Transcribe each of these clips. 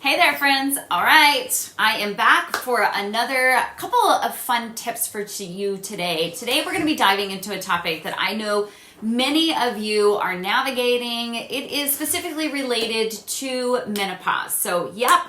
Hey there, friends. All right, I am back for another couple of fun tips for you today. Today, we're going to be diving into a topic that I know many of you are navigating. It is specifically related to menopause. So, yep,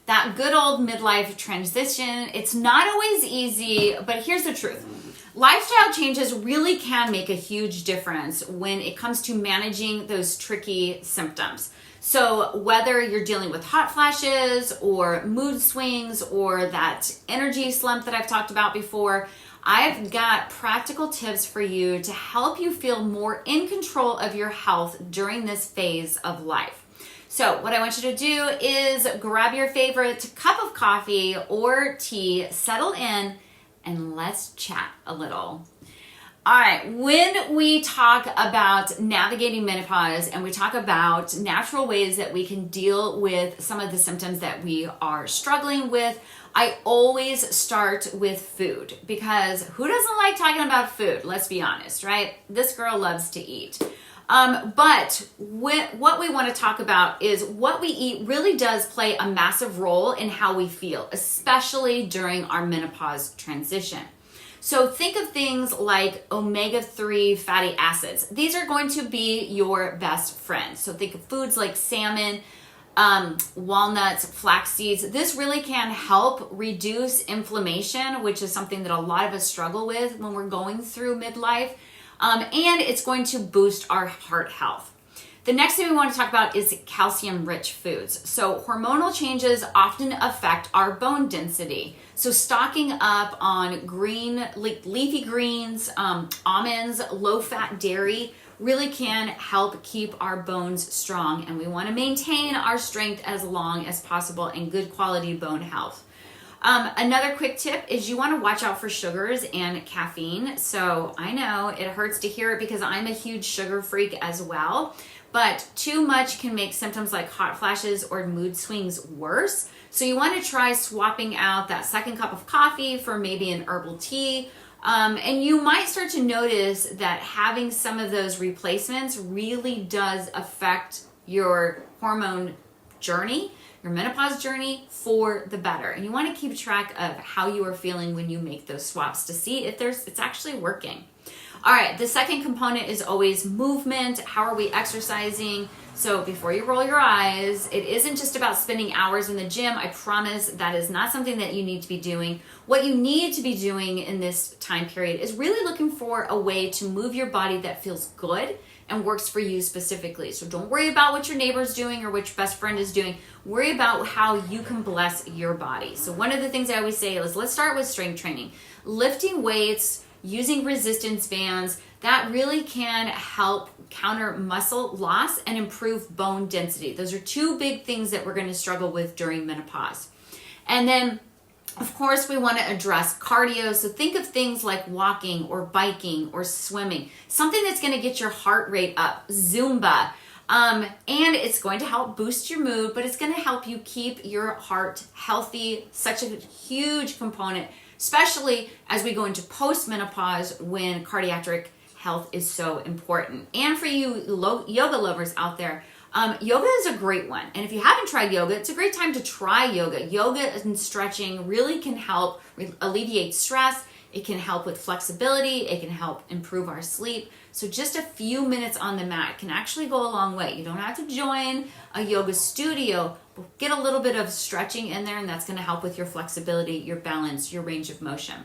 that good old midlife transition. It's not always easy, but here's the truth. Lifestyle changes really can make a huge difference when it comes to managing those tricky symptoms. So whether you're dealing with hot flashes or mood swings or that energy slump that I've talked about before, I've got practical tips for you to help you feel more in control of your health during this phase of life. So what I want you to do is grab your favorite cup of coffee or tea, settle in, and let's chat a little. All right, when we talk about navigating menopause and we talk about natural ways that we can deal with some of the symptoms that we are struggling with, I always start with food because who doesn't like talking about food? Let's be honest, right? This girl loves to eat. But what we want to talk about is what we eat really does play a massive role in how we feel, especially during our menopause transition. So think of things like omega-3 fatty acids. These are going to be your best friends. So think of foods like salmon, walnuts, flax seeds. This really can help reduce inflammation, which is something that a lot of us struggle with when we're going through midlife. And it's going to boost our heart health. The next thing we want to talk about is calcium-rich foods. So hormonal changes often affect our bone density. So stocking up on leafy greens, almonds, low-fat dairy really can help keep our bones strong. And we want to maintain our strength as long as possible and good quality bone health. Another quick tip is you want to watch out for sugars and caffeine. So I know it hurts to hear it because I'm a huge sugar freak as well, but too much can make symptoms like hot flashes or mood swings worse. So you want to try swapping out that second cup of coffee for maybe an herbal tea. And you might start to notice that having some of those replacements really does affect your hormone journey, your menopause journey for the better. And you want to keep track of how you are feeling when you make those swaps to see if it's actually working. All right, the second component is always movement. How are we exercising? So before you roll your eyes, it isn't just about spending hours in the gym. I promise that is not something that you need to be doing. What you need to be doing in this time period is really looking for a way to move your body that feels good and works for you specifically. So don't worry about what your neighbor's doing or what your best friend is doing. Worry about how you can bless your body. So one of the things I always say is let's start with strength training. Lifting weights, using resistance bands, that really can help counter muscle loss and improve bone density. Those are two big things that we're going to struggle with during menopause. And then, of course, we want to address cardio. So think of things like walking or biking or swimming, something that's going to get your heart rate up, Zumba. And it's going to help boost your mood, but it's going to help you keep your heart healthy, such a huge component, especially as we go into post-menopause when cardiac health is so important. And for you yoga lovers out there, yoga is a great one. And if you haven't tried yoga, it's a great time to try yoga. Yoga and stretching really can help alleviate stress. It can help with flexibility. It can help improve our sleep. So just a few minutes on the mat can actually go a long way. You don't have to join a yoga studio, but get a little bit of stretching in there, and that's going to help with your flexibility, your balance, your range of motion.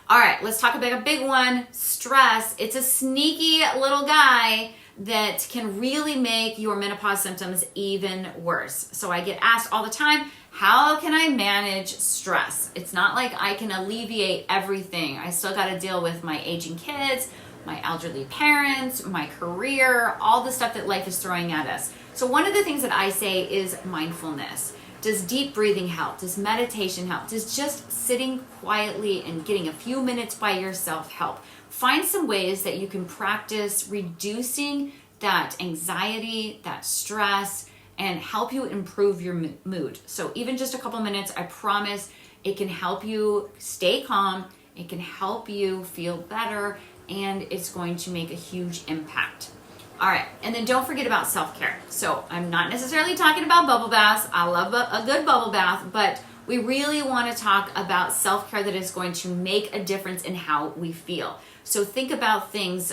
All right, let's talk about a big one, stress. It's a sneaky little guy that can really make your menopause symptoms even worse. So I get asked all the time, how can I manage stress? It's not like I can alleviate everything. I still got to deal with my aging kids, my elderly parents, my career, all the stuff that life is throwing at us. So one of the things that I say is mindfulness. Does deep breathing help? Does meditation help? Does just sitting quietly and getting a few minutes by yourself help? Find some ways that you can practice reducing that anxiety, that stress, and help you improve your mood. So even just a couple minutes, I promise it can help you stay calm, it can help you feel better, and it's going to make a huge impact. All right, and then don't forget about self-care. So I'm not necessarily talking about bubble baths. I love a good bubble bath, but we really want to talk about self-care that is going to make a difference in how we feel. So think about things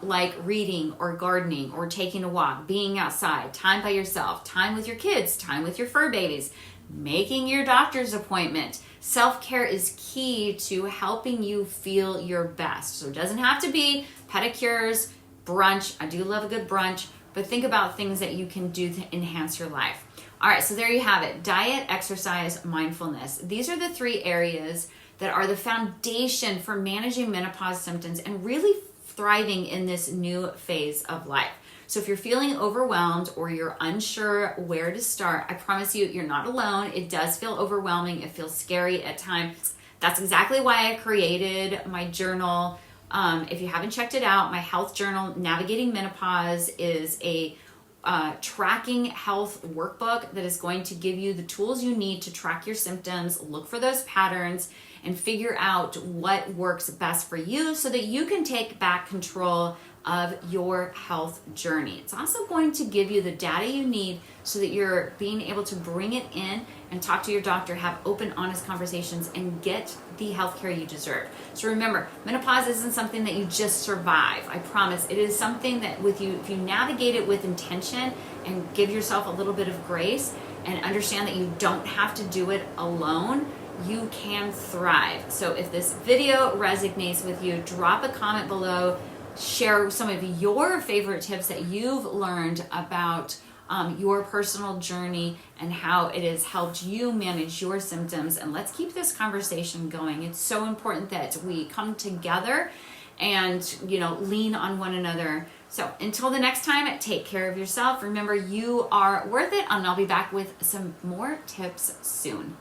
like reading or gardening or taking a walk, being outside, time by yourself, time with your kids, time with your fur babies, making your doctor's appointment. Self-care is key to helping you feel your best. So it doesn't have to be pedicures, brunch. I do love a good brunch, but think about things that you can do to enhance your life. All right, so there you have it. Diet, exercise, mindfulness. These are the 3 areas that are the foundation for managing menopause symptoms and really thriving in this new phase of life. So if you're feeling overwhelmed or you're unsure where to start, I promise you, you're not alone. It does feel overwhelming. It feels scary at times. That's exactly why I created my journal. If you haven't checked it out, my health journal, Navigating Menopause, is a tracking health workbook that is going to give you the tools you need to track your symptoms, look for those patterns, and figure out what works best for you so that you can take back control of your health journey. It's also going to give you the data you need so that you're being able to bring it in and talk to your doctor, have open, honest conversations, and get the healthcare you deserve. So remember, menopause isn't something that you just survive. I promise. It is something that if you navigate it with intention and give yourself a little bit of grace and understand that you don't have to do it alone, you can thrive. So if this video resonates with you, drop a comment below. Share some of your favorite tips that you've learned about your personal journey and how it has helped you manage your symptoms. And let's keep this conversation going. It's so important that we come together and, lean on one another. So until the next time, take care of yourself. Remember, you are worth it. And I'll be back with some more tips soon.